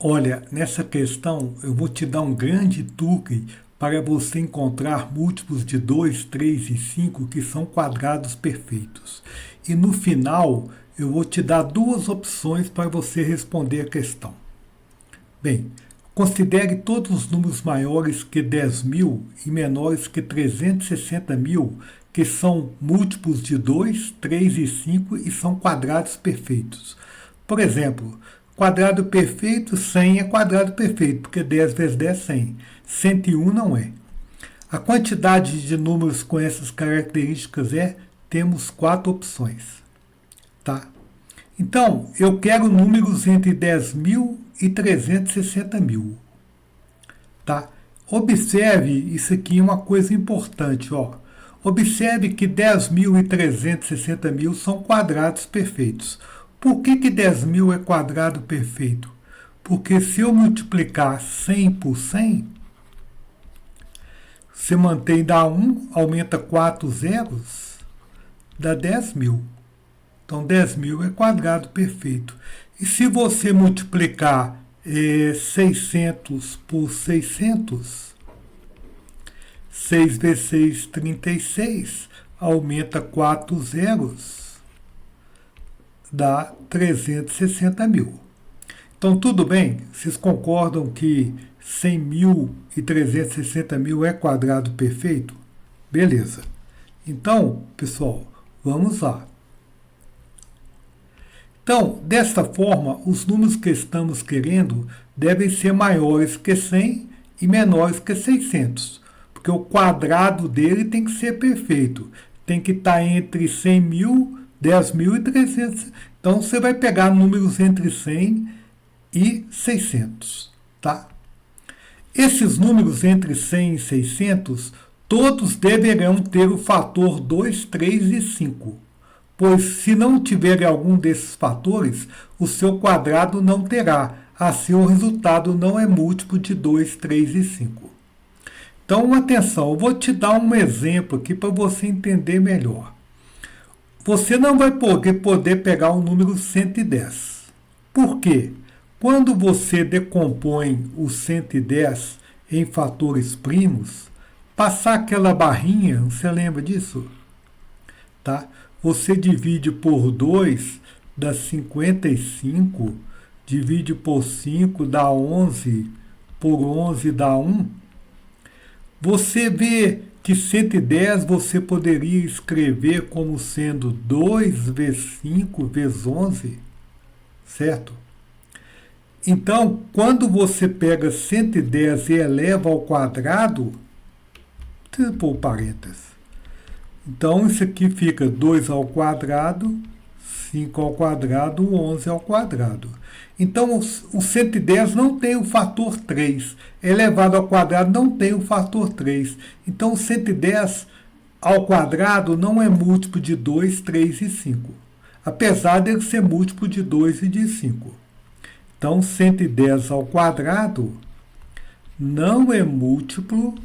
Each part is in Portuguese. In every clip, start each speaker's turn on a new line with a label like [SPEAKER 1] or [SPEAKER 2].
[SPEAKER 1] Olha, nessa questão eu vou te dar um grande truque para você encontrar múltiplos de 2, 3 e 5 que são quadrados perfeitos. E no final eu vou te dar duas opções para você responder a questão. Bem, considere todos os números maiores que 10.000 e menores que 360.000 que são múltiplos de 2, 3 e 5 e são quadrados perfeitos. Por exemplo, quadrado perfeito, 100 é quadrado perfeito, porque 10 vezes 10 é 100. 101 não é. A quantidade de números com essas características temos 4 opções. Tá? Então, eu quero números entre 10.000 e 360.000. Tá? Observe isso aqui, uma coisa importante. Observe que 10.000 e 360.000 são quadrados perfeitos. Por que 10.000 é quadrado perfeito? Porque se eu multiplicar 100 por 100, você mantém, dá 1, aumenta 4 zeros, dá 10.000. Então 10.000 é quadrado perfeito. E se você multiplicar 600 por 600, 6 vezes 6, 36, aumenta 4 zeros, dá 360.000. Então, tudo bem? Vocês concordam que 100.000 e 360.000 é quadrado perfeito? Beleza. Então, pessoal, vamos lá. Então, desta forma, os números que estamos querendo devem ser maiores que 100 e menores que 600, porque o quadrado dele tem que ser perfeito. Tem que estar entre 100.000, 10.000 e 300. Então, você vai pegar números entre 100 e 600. Tá? Esses números entre 100 e 600, todos deverão ter o fator 2, 3 e 5. Pois, se não tiver algum desses fatores, o seu quadrado não terá. Assim, o resultado não é múltiplo de 2, 3 e 5. Então, atenção, eu vou te dar um exemplo aqui para você entender melhor. Você não vai poder pegar o número 110. Por quê? Quando você decompõe o 110 em fatores primos, passar aquela barrinha, você lembra disso? Tá? Você divide por 2, dá 55, divide por 5, dá 11, por 11 dá 1. Você vê que 110 você poderia escrever como sendo 2 vezes 5 vezes 11, certo? Então, quando você pega 110 e eleva ao quadrado, deixa eu pôr parênteses. Então, isso aqui fica 2 ao quadrado, 5 ao quadrado, 11 ao quadrado. Então, o 110 não tem o fator 3. Elevado ao quadrado não tem o fator 3. Então, o 110 ao quadrado não é múltiplo de 2, 3 e 5. Apesar de ele ser múltiplo de 2 e de 5. Então, 110 ao quadrado não é múltiplo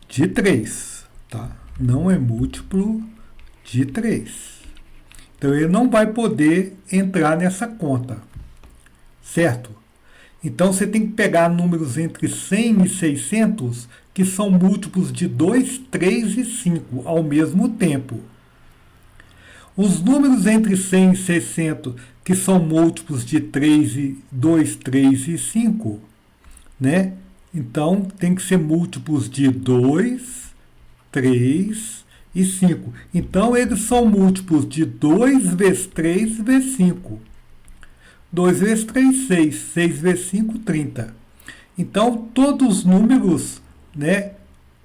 [SPEAKER 1] de 3, tá? Não é múltiplo de 3. Então, ele não vai poder entrar nessa conta, certo? Então, você tem que pegar números entre 100 e 600 que são múltiplos de 2, 3 e 5 ao mesmo tempo. Os números entre 100 e 600 que são múltiplos de 2, 3 e 5, né? Então, tem que ser múltiplos de 2, 3 e 5. Então, eles são múltiplos de 2 vezes 3 vezes 5. 2 vezes 3, 6. 6 vezes 5, 30. Então, todos os números, né,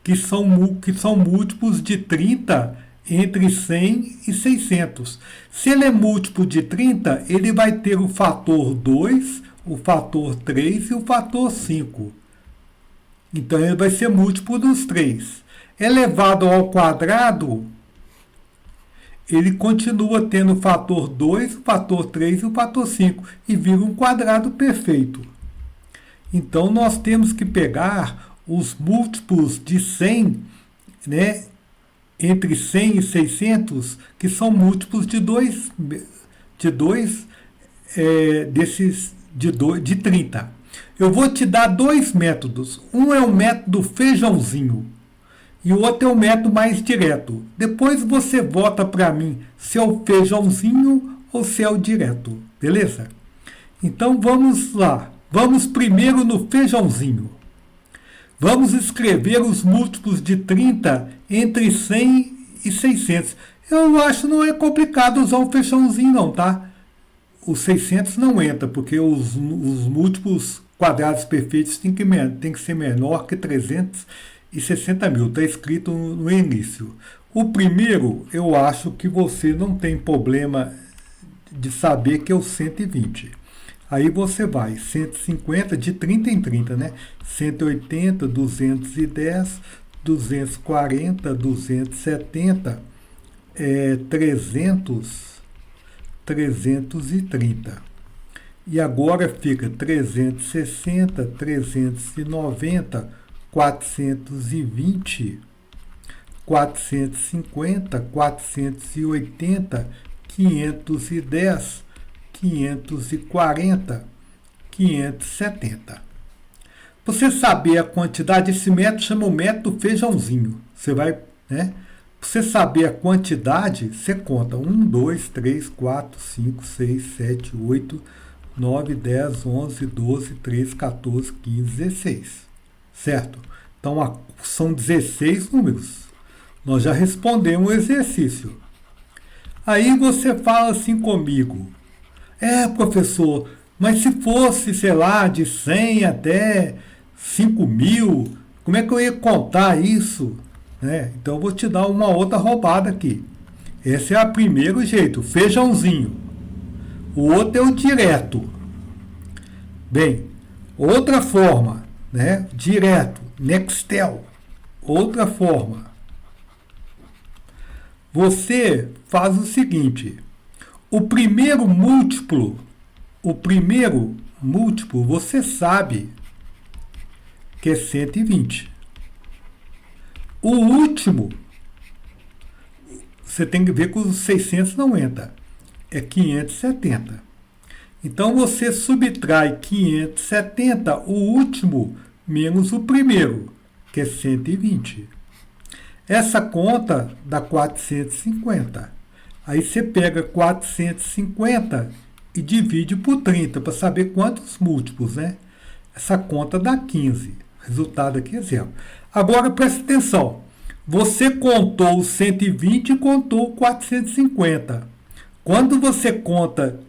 [SPEAKER 1] que são múltiplos de 30 entre 100 e 600. Se ele é múltiplo de 30, ele vai ter o fator 2, o fator 3 e o fator 5. Então, ele vai ser múltiplo dos 3. Elevado ao quadrado, ele continua tendo o fator 2, o fator 3 e o fator 5. E vira um quadrado perfeito. Então, nós temos que pegar os múltiplos de 100, né, entre 100 e 600, que são múltiplos de 2, de 30. Eu vou te dar dois métodos. Um é o método feijãozinho e o outro é o método mais direto. Depois você vota para mim se é o feijãozinho ou se é o direto, beleza? Então vamos lá. Vamos primeiro no feijãozinho. Vamos escrever os múltiplos de 30 entre 100 e 600. Eu acho que não é complicado usar o feijãozinho não, tá? Os 600 não entra, porque os múltiplos quadrados perfeitos tem que ser menor que 360 mil. Está escrito no início. O primeiro, eu acho que você não tem problema de saber que é o 120. Aí você vai, 150 de 30 em 30, né? 180, 210, 240, 270, 330. E agora fica 360, 390, 420, 450, 480, 510, 540, 570. Você saber a quantidade, esse método chama o método feijãozinho. Você vai, né? Para você saber a quantidade, você conta 1, 2, 3, 4, 5, 6, 7, 8, 9, 10, 11, 12, 13, 14, 15, 16. Certo? Então, são 16 números. Nós já respondemos o exercício. Aí você fala assim comigo. Professor, mas se fosse, sei lá, de 100 até 5.000, como é que eu ia contar isso? Então eu vou te dar uma outra roubada aqui. Esse é o primeiro jeito, feijãozinho. O outro é o direto. Bem, outra forma, né? Direto, Nextel. Outra forma. Você faz o seguinte. O primeiro múltiplo, você sabe que é 120. O último, você tem que ver que os 600 não entra, é 570. Então você subtrai 570, o último, menos o primeiro, que é 120. Essa conta dá 450. Aí você pega 450 e divide por 30 para saber quantos múltiplos, né? Essa conta dá 15. Resultado aqui é zero. Agora preste atenção. Você contou o 120 e contou o 450. Quando você conta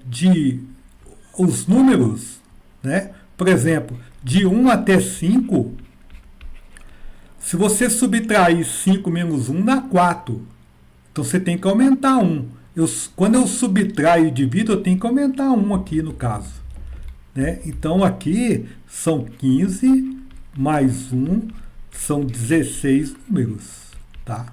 [SPEAKER 1] os números, né? Por exemplo, de 1 até 5, se você subtrair 5 menos 1, dá 4. Então você tem que aumentar 1. Quando eu subtraio e divido, eu tenho que aumentar 1 aqui no caso. Né? Então aqui são 15 mais 1, são 16 números. Tá?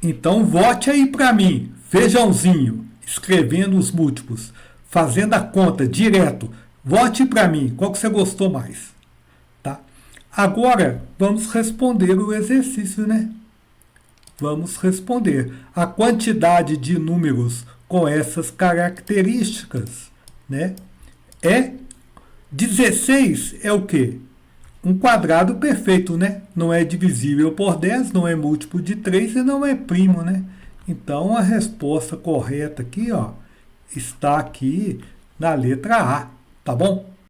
[SPEAKER 1] Então vote aí para mim, feijãozinho, escrevendo os múltiplos, fazendo a conta direto. Vote para mim, qual que você gostou mais. Tá? Agora vamos responder o exercício, né? Vamos responder a quantidade de números com essas características, né? 16 é o quê? Um quadrado perfeito, né? Não é divisível por 10, não é múltiplo de 3 e não é primo, né? Então a resposta correta aqui, ó, está aqui na letra A, tá bom?